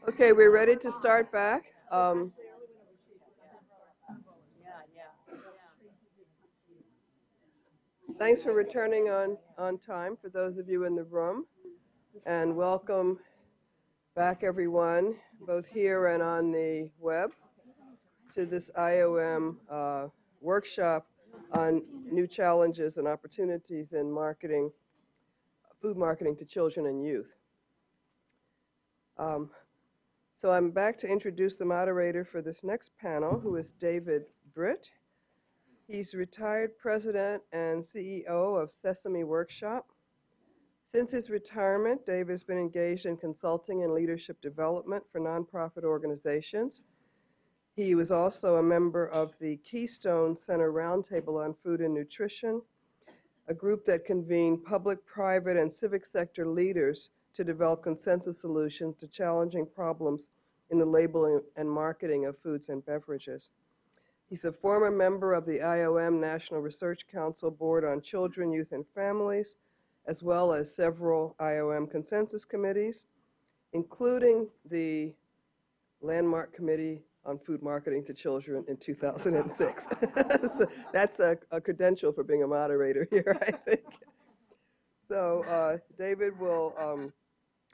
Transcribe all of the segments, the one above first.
Okay, we're ready to start back. Thanks for returning on time for those of you in the room, and welcome back everyone, both here and on the web, to this IOM workshop on new challenges and opportunities in marketing, food marketing to children and youth. So I'm back to introduce the moderator for this next panel, who is David Britt. He's retired president and CEO of Sesame Workshop. Since his retirement, Dave has been engaged in consulting and leadership development for nonprofit organizations. He was also a member of the Keystone Center Roundtable on Food and Nutrition, a group that convened public, private, and civic sector leaders to develop consensus solutions to challenging problems in the labeling and marketing of foods and beverages. He's a former member of the IOM National Research Council Board on Children, Youth, and Families, as well as several IOM consensus committees, including the Landmark Committee on Food Marketing to Children in 2006. So that's a credential for being a moderator here, I think. So David will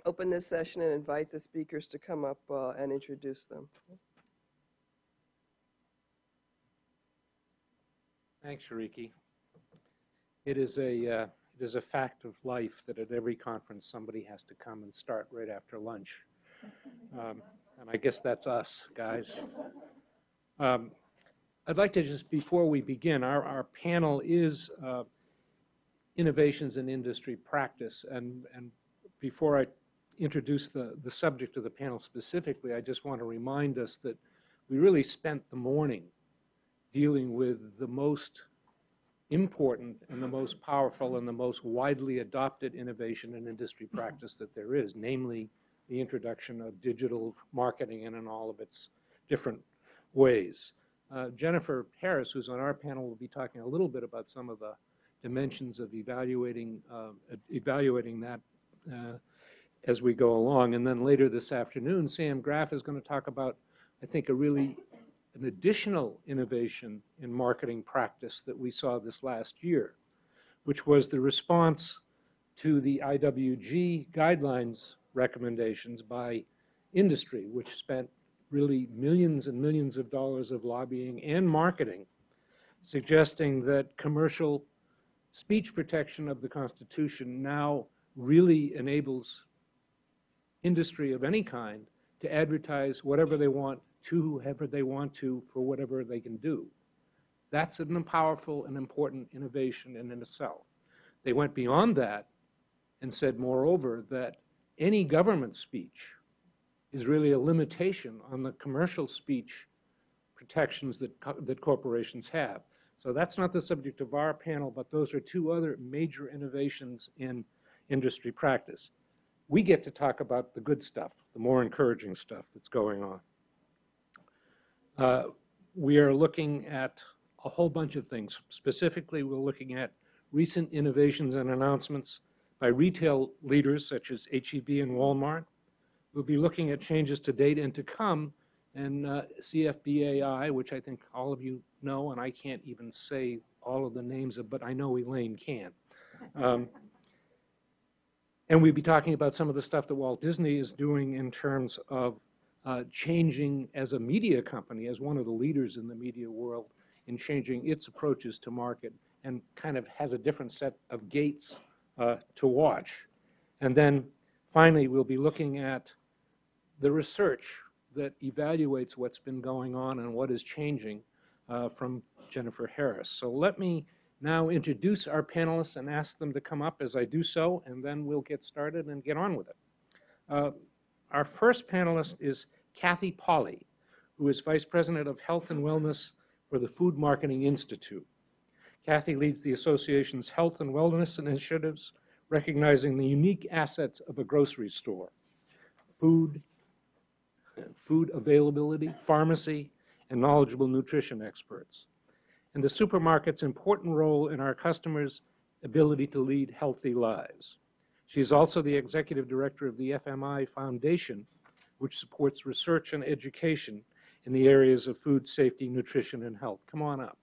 open this session and invite the speakers to come up and introduce them. Thanks, Shariki. It is a fact of life that at every conference somebody has to come and start right after lunch. And I guess that's us, guys. I'd like to just, before we begin, our panel is innovations in industry practice. And before I introduce the subject of the panel specifically, I just want to remind us that we really spent the morning dealing with the most important and the most powerful and the most widely adopted innovation in industry practice that there is, namely the introduction of digital marketing and in all of its different ways. Jennifer Harris, who's on our panel, will be talking a little bit about some of the dimensions of evaluating that as we go along. And then later this afternoon, Sam Graff is going to talk about, I think, an additional innovation in marketing practice that we saw this last year, which was the response to the IWG guidelines recommendations by industry, which spent really millions and millions of dollars of lobbying and marketing, suggesting that commercial speech protection of the Constitution now really enables industry of any kind to advertise whatever they want to whoever they want to for whatever they can do. That's a powerful and important innovation in itself. They went beyond that and said, moreover, that any government speech is really a limitation on the commercial speech protections that corporations have. So that's not the subject of our panel, but those are two other major innovations in industry practice. We get to talk about the good stuff, the more encouraging stuff that's going on. We are looking at a whole bunch of things. Specifically, we're looking at recent innovations and announcements by retail leaders such as H-E-B and Walmart. We'll be looking at changes to date and to come, and CFBAI, which I think all of you know, and I can't even say all of the names of, but I know Elaine can. And we'll be talking about some of the stuff that Walt Disney is doing in terms of changing as a media company, as one of the leaders in the media world, in changing its approaches to market, and kind of has a different set of gates to watch. And then finally, we'll be looking at the research that evaluates what's been going on and what is changing from Jennifer Harris. So let me now introduce our panelists and ask them to come up as I do so, and then we'll get started and get on with it. Our first panelist is Kathy Pauley, who is Vice President of Health and Wellness for the Food Marketing Institute. Kathy leads the association's health and wellness initiatives, recognizing the unique assets of a grocery store: food availability, pharmacy, and knowledgeable nutrition experts, and the supermarket's important role in our customers' ability to lead healthy lives. She is also the executive director of the FMI Foundation, which supports research and education in the areas of food safety, nutrition, and health. Come on up.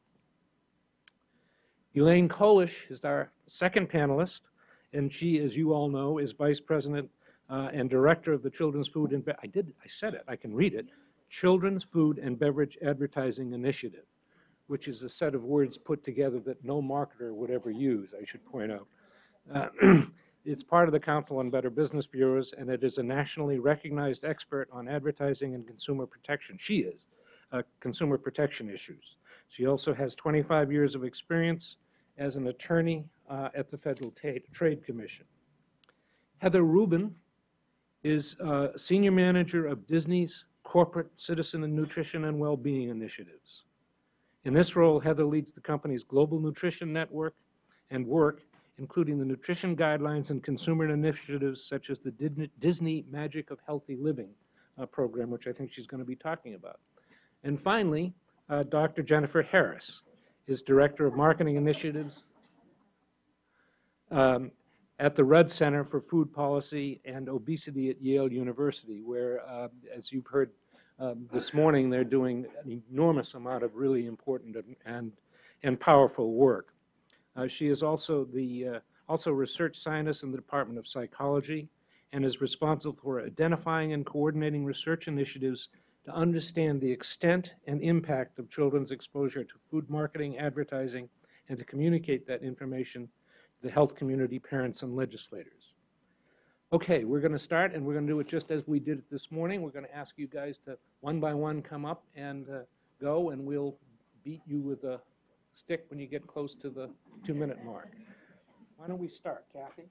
Elaine Kolish is our second panelist, and she, as you all know, is Vice President and Director of the Children's Food and I said it, I can read it, Children's Food and Beverage Advertising Initiative, which is a set of words put together that no marketer would ever use, I should point out. It's part of the Council on Better Business Bureaus, and it is a nationally recognized expert on advertising and consumer protection. She is consumer protection issues. She also has 25 years of experience as an attorney at the Federal Trade Commission. Heather Rubin is Senior Manager of Disney's Corporate Citizen and Nutrition and Wellbeing Initiatives. In this role, Heather leads the company's global nutrition network and work, including the nutrition guidelines and consumer initiatives such as the Disney Magic of Healthy Living program, which I think she's going to be talking about. And finally, Dr. Jennifer Harris is Director of Marketing Initiatives at the Rudd Center for Food Policy and Obesity at Yale University, where, as you've heard this morning, they're doing an enormous amount of really important and powerful work. She is also also a research scientist in the Department of Psychology and is responsible for identifying and coordinating research initiatives to understand the extent and impact of children's exposure to food marketing, advertising, and to communicate that information to the health community, parents, and legislators. Okay, we're going to start, and we're going to do it just as we did it this morning. We're going to ask you guys to, one by one, come up and go, and we'll beat you with a stick when you get close to the 2-minute mark. Why don't we start, Kathy?